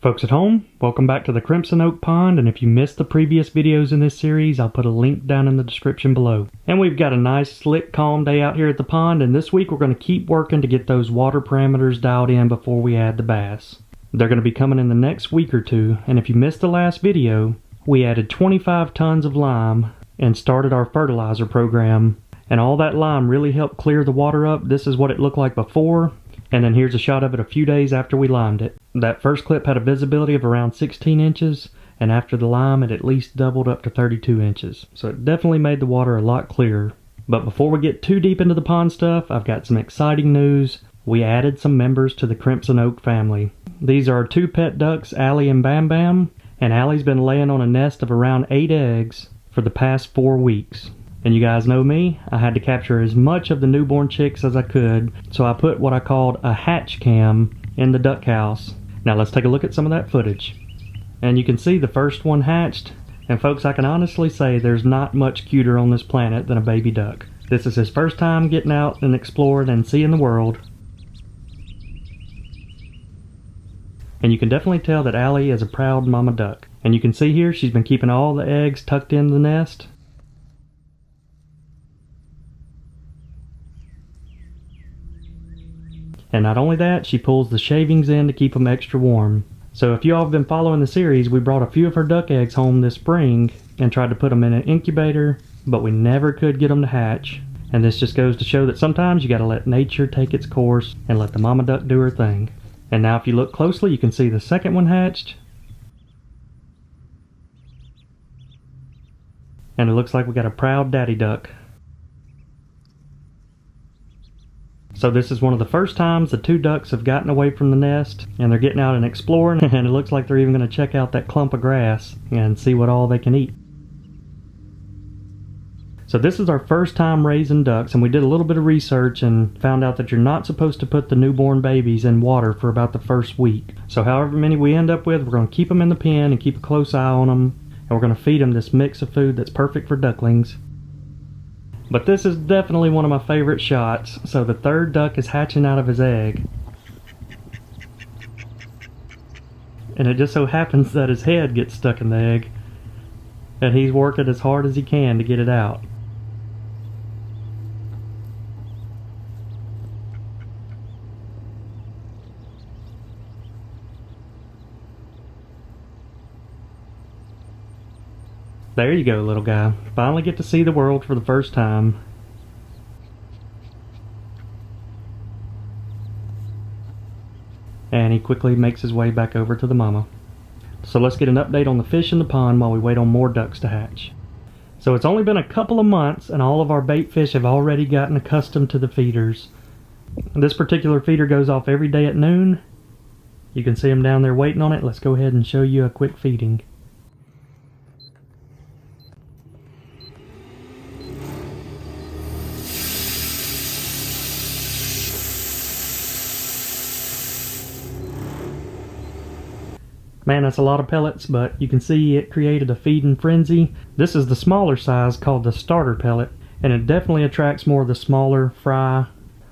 Folks at home, welcome back to the Crimson Oak Pond, and if you missed the previous videos in this series, I'll put a link down in the description below. And we've got a nice, slick, calm day out here at the pond, and this week we're going to keep working to get those water parameters dialed in before we add the bass. They're going to be coming in the next week or two, and if you missed the last video, we added 25 tons of lime and started our fertilizer program, and all that lime really helped clear the water up. This is what it looked like before. And then here's a shot of it a few days after we limed it. That first clip had a visibility of around 16 inches, and after the lime it at least doubled up to 32 inches. So it definitely made the water a lot clearer. But before we get too deep into the pond stuff, I've got some exciting news. We added some members to the Crimson Oak family. These are our two pet ducks, Allie and Bam Bam, and Allie's been laying on a nest of around 8 eggs for the past 4 weeks. And you guys know me, I had to capture as much of the newborn chicks as I could, so I put what I called a hatch cam in the duck house. Now let's take a look at some of that footage. And you can see the first one hatched, and folks, I can honestly say there's not much cuter on this planet than a baby duck. This is his first time getting out and exploring and seeing the world. And you can definitely tell that Allie is a proud mama duck. And you can see here she's been keeping all the eggs tucked in the nest. And not only that, she pulls the shavings in to keep them extra warm. So if you all have been following the series, we brought a few of her duck eggs home this spring and tried to put them in an incubator, but we never could get them to hatch. And this just goes to show that sometimes you gotta let nature take its course and let the mama duck do her thing. And now if you look closely, you can see the second one hatched. And it looks like we got a proud daddy duck. So this is one of the first times the two ducks have gotten away from the nest, and they're getting out and exploring, and it looks like they're even going to check out that clump of grass and see what all they can eat. So this is our first time raising ducks, and we did a little bit of research and found out that you're not supposed to put the newborn babies in water for about the first week. So however many we end up with, we're going to keep them in the pen and keep a close eye on them, and we're going to feed them this mix of food that's perfect for ducklings. But this is definitely one of my favorite shots. So the third duck is hatching out of his egg. And it just so happens that his head gets stuck in the egg. And he's working as hard as he can to get it out. There you go, little guy. Finally get to see the world for the first time. And he quickly makes his way back over to the mama. So let's get an update on the fish in the pond while we wait on more ducks to hatch. So it's only been a couple of months and all of our bait fish have already gotten accustomed to the feeders. This particular feeder goes off every day at noon. You can see them down there waiting on it. Let's go ahead and show you a quick feeding. Man, that's a lot of pellets, but you can see it created a feeding frenzy. This is the smaller size called the starter pellet, and it definitely attracts more of the smaller fry.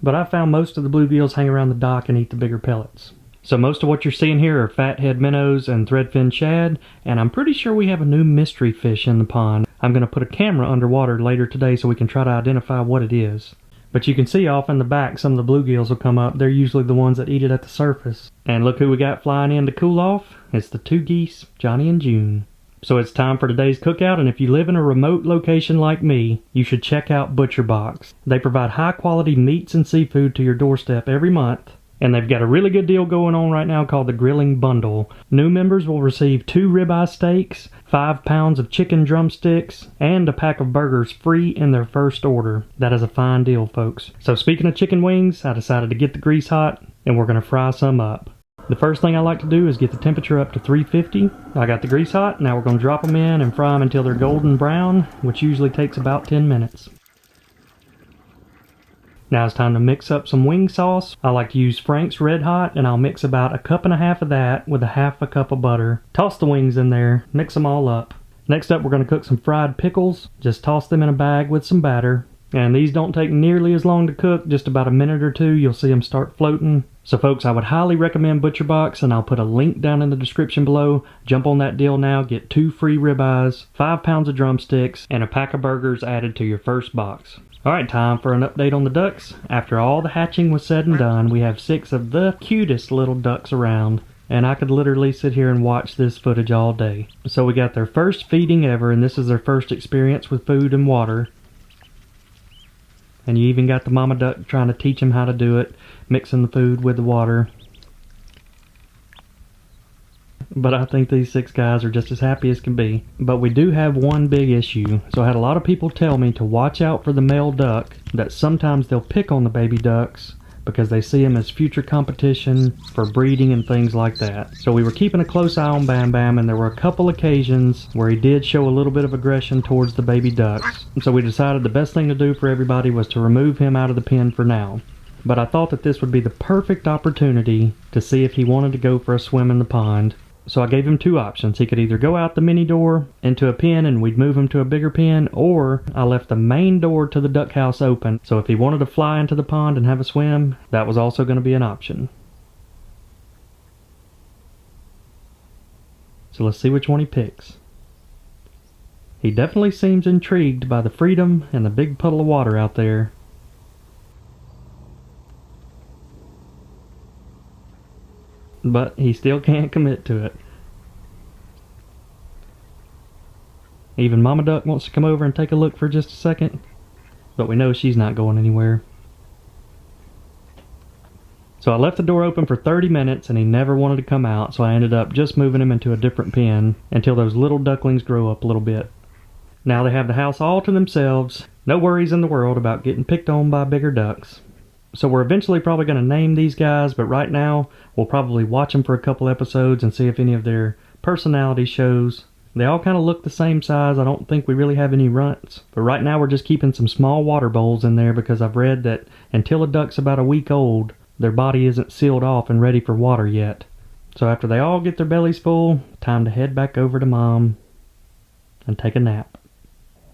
But I found most of the bluegills hang around the dock and eat the bigger pellets. So most of what you're seeing here are fathead minnows and threadfin shad, and I'm pretty sure we have a new mystery fish in the pond. I'm going to put a camera underwater later today so we can try to identify what it is. But you can see off in the back some of the bluegills will come up. They're usually the ones that eat it at the surface. And look who we got flying in to cool off. It's the two geese, Johnny and June. So it's time for today's cookout, and if you live in a remote location like me, you should check out Butcher Box. They provide high quality meats and seafood to your doorstep every month. And they've got a really good deal going on right now called the Grilling Bundle. New members will receive 2 ribeye steaks, 5 pounds of chicken drumsticks, and a pack of burgers free in their first order. That is a fine deal, folks. So speaking of chicken wings, I decided to get the grease hot, and we're going to fry some up. The first thing I like to do is get the temperature up to 350. I got the grease hot, now we're going to drop them in and fry them until they're golden brown, which usually takes about 10 minutes. Now it's time to mix up some wing sauce. I like to use Frank's Red Hot, and I'll mix about 1.5 cups of that with 1/2 cup of butter. Toss the wings in there, mix them all up. Next up, we're going to cook some fried pickles. Just toss them in a bag with some batter. And these don't take nearly as long to cook, just about a minute or two, you'll see them start floating. So folks, I would highly recommend ButcherBox, and I'll put a link down in the description below. Jump on that deal now, get 2 free ribeyes, 5 pounds of drumsticks, and a pack of burgers added to your first box. Alright, time for an update on the ducks. After all the hatching was said and done, we have 6 of the cutest little ducks around. And I could literally sit here and watch this footage all day. So we got their first feeding ever, and this is their first experience with food and water. And you even got the mama duck trying to teach them how to do it, mixing the food with the water. But I think these 6 guys are just as happy as can be. But we do have one big issue. So I had a lot of people tell me to watch out for the male duck, that sometimes they'll pick on the baby ducks because they see them as future competition for breeding and things like that. So we were keeping a close eye on Bam Bam, and there were a couple occasions where he did show a little bit of aggression towards the baby ducks. So we decided the best thing to do for everybody was to remove him out of the pen for now. But I thought that this would be the perfect opportunity to see if he wanted to go for a swim in the pond. So I gave him 2 options. He could either go out the mini door into a pen and we'd move him to a bigger pen, or I left the main door to the duck house open, so if he wanted to fly into the pond and have a swim, that was also going to be an option. So let's see which one he picks. He definitely seems intrigued by the freedom and the big puddle of water out there. But he still can't commit to it. Even Mama Duck wants to come over and take a look for just a second, but we know she's not going anywhere. So I left the door open for 30 minutes and he never wanted to come out, so I ended up just moving him into a different pen until those little ducklings grow up a little bit. Now they have the house all to themselves, no worries in the world about getting picked on by bigger ducks. So we're eventually probably going to name these guys, but right now we'll probably watch them for a couple episodes and see if any of their personality shows. They all kind of look the same size. I don't think we really have any runts. But right now we're just keeping some small water bowls in there because I've read that until a duck's about a week old, their body isn't sealed off and ready for water yet. So after they all get their bellies full, time to head back over to Mom and take a nap.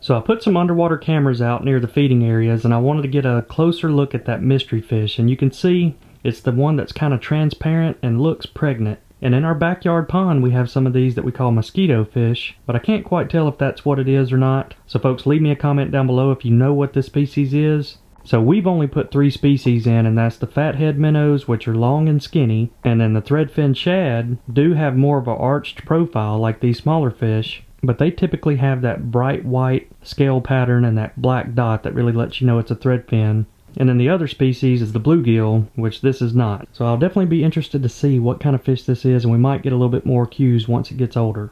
So I put some underwater cameras out near the feeding areas, and I wanted to get a closer look at that mystery fish, and you can see it's the one that's kind of transparent and looks pregnant. And in our backyard pond we have some of these that we call mosquito fish, but I can't quite tell if that's what it is or not. So folks, leave me a comment down below if you know what this species is. So we've only put 3 species in, and that's the fathead minnows, which are long and skinny, and then the threadfin shad do have more of an arched profile like these smaller fish. But they typically have that bright white scale pattern and that black dot that really lets you know it's a threadfin. And then the other species is the bluegill, which this is not. So I'll definitely be interested to see what kind of fish this is, and we might get a little bit more cues once it gets older.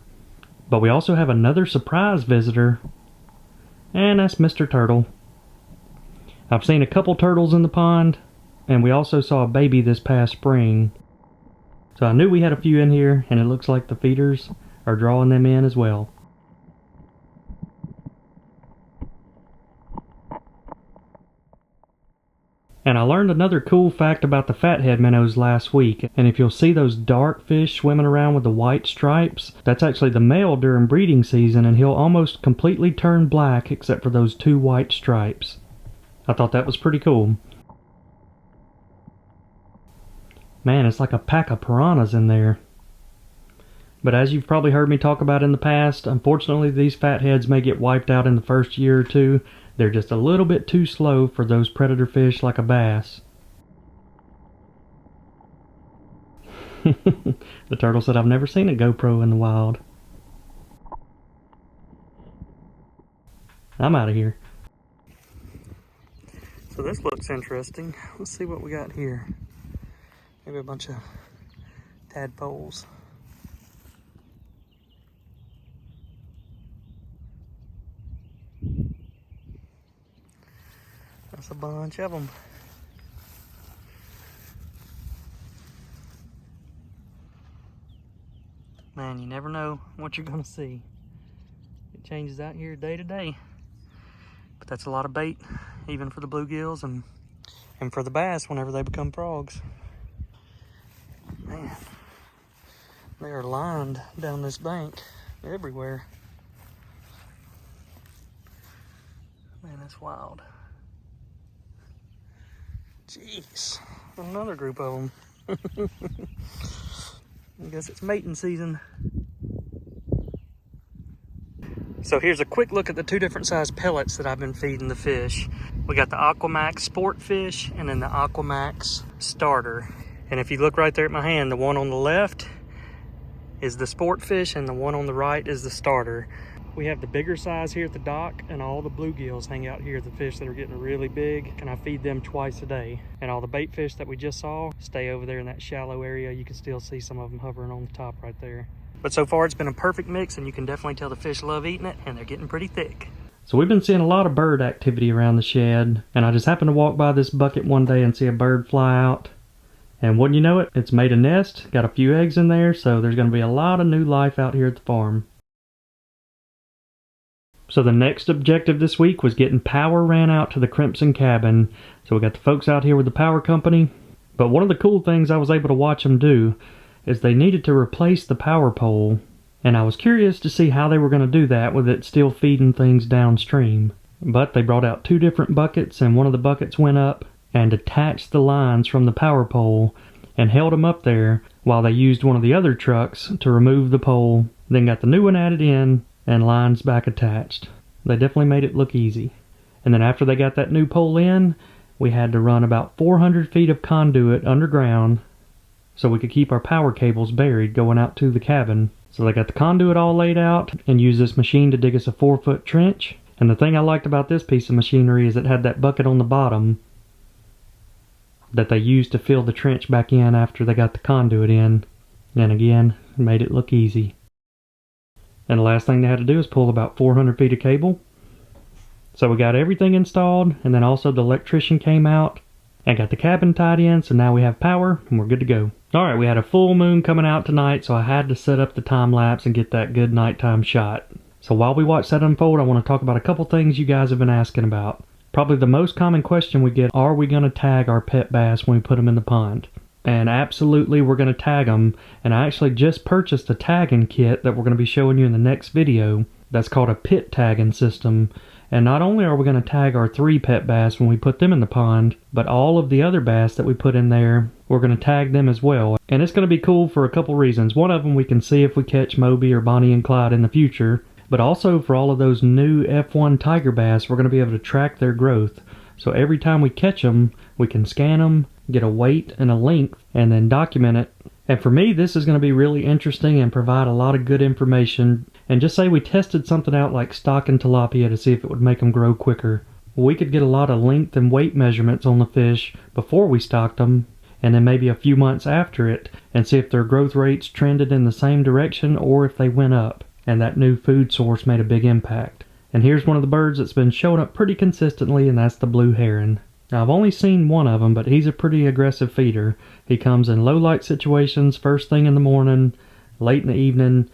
But we also have another surprise visitor, and that's Mr. Turtle. I've seen a couple turtles in the pond, and we also saw a baby this past spring. So I knew we had a few in here, and it looks like the feeders are drawing them in as well. And I learned another cool fact about the fathead minnows last week, and if you'll see those dark fish swimming around with the white stripes, that's actually the male during breeding season, and he'll almost completely turn black except for those 2 white stripes. I thought that was pretty cool. Man, it's like a pack of piranhas in there. But as you've probably heard me talk about in the past, unfortunately these fatheads may get wiped out in the first year or 2. They're just a little bit too slow for those predator fish like a bass. The turtle said, "I've never seen a GoPro in the wild." I'm out of here. So this looks interesting. Let's see what we got here. Maybe a bunch of tadpoles. That's a bunch of them. Man, you never know what you're gonna see. It changes out here day to day. But that's a lot of bait, even for the bluegills and for the bass whenever they become frogs. Man, they are lined down this bank everywhere. Man, that's wild. Jeez, another group of them. I guess it's mating season. So here's a quick look at the 2 different size pellets that I've been feeding the fish. We got the Aquamax Sport Fish and then the Aquamax Starter. And if you look right there at my hand, the one on the left is the Sport Fish and the one on the right is the Starter. We have the bigger size here at the dock, and all the bluegills hang out here, the fish that are getting really big, and I feed them twice a day. And all the bait fish that we just saw stay over there in that shallow area. You can still see some of them hovering on the top right there. But so far it's been a perfect mix, and you can definitely tell the fish love eating it, and they're getting pretty thick. So we've been seeing a lot of bird activity around the shed, and I just happened to walk by this bucket one day and see a bird fly out. And wouldn't you know it, it's made a nest, got a few eggs in there, so there's going to be a lot of new life out here at the farm. So the next objective this week was getting power ran out to the Crimson cabin. So we got the folks out here with the power company. But one of the cool things I was able to watch them do is they needed to replace the power pole. And I was curious to see how they were going to do that with it still feeding things downstream. But they brought out 2 different buckets, and one of the buckets went up and attached the lines from the power pole and held them up there while they used one of the other trucks to remove the pole, then got the new one added in and lines back attached. They definitely made it look easy. And then after they got that new pole in, we had to run about 400 feet of conduit underground so we could keep our power cables buried going out to the cabin. So they got the conduit all laid out and used this machine to dig us a 4-foot trench. And the thing I liked about this piece of machinery is it had that bucket on the bottom that they used to fill the trench back in after they got the conduit in. And again, it made it look easy. And the last thing they had to do is pull about 400 feet of cable. So we got everything installed, and then also the electrician came out and got the cabin tied in, so now we have power and we're good to go. Alright, we had a full moon coming out tonight, so I had to set up the time lapse and get that good nighttime shot. So while we watch that unfold, I want to talk about a couple things you guys have been asking about. Probably the most common question we get, are we going to tag our pet bass when we put them in the pond? And absolutely we're going to tag them, and I actually just purchased a tagging kit that we're going to be showing you in the next video that's called a pit tagging system. And not only are we going to tag our 3 pet bass when we put them in the pond, but all of the other bass that we put in there, we're going to tag them as well. And it's going to be cool for a couple reasons. One of them, we can see if we catch Moby or Bonnie and Clyde in the future, but also for all of those new F1 tiger bass, we're going to be able to track their growth. So every time we catch them, we can scan them, get a weight and a length, and then document it. And for me, this is going to be really interesting and provide a lot of good information. And just say we tested something out like stocking tilapia to see if it would make them grow quicker. We could get a lot of length and weight measurements on the fish before we stocked them, and then maybe a few months after it, and see if their growth rates trended in the same direction or if they went up, and that new food source made a big impact. And here's one of the birds that's been showing up pretty consistently, and that's the blue heron. Now, I've only seen one of them, but he's a pretty aggressive feeder. He comes in low light situations, first thing in the morning, late in the evening,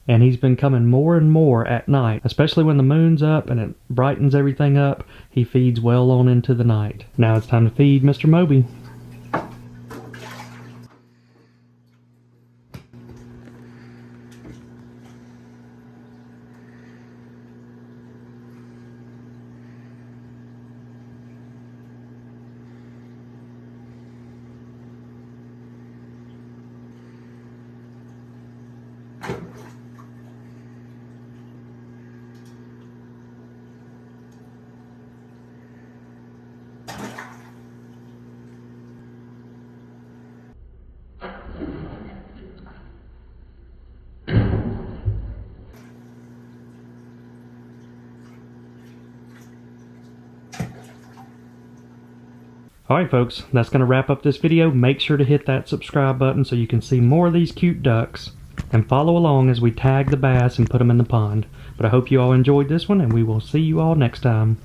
and he's been coming more and more at night, especially when the moon's up and it brightens everything up. He feeds well on into the night. Now it's time to feed Mr. Moby. Alright folks, that's going to wrap up this video. Make sure to hit that subscribe button so you can see more of these cute ducks. And follow along as we tag the bass and put them in the pond. But I hope you all enjoyed this one, and we will see you all next time.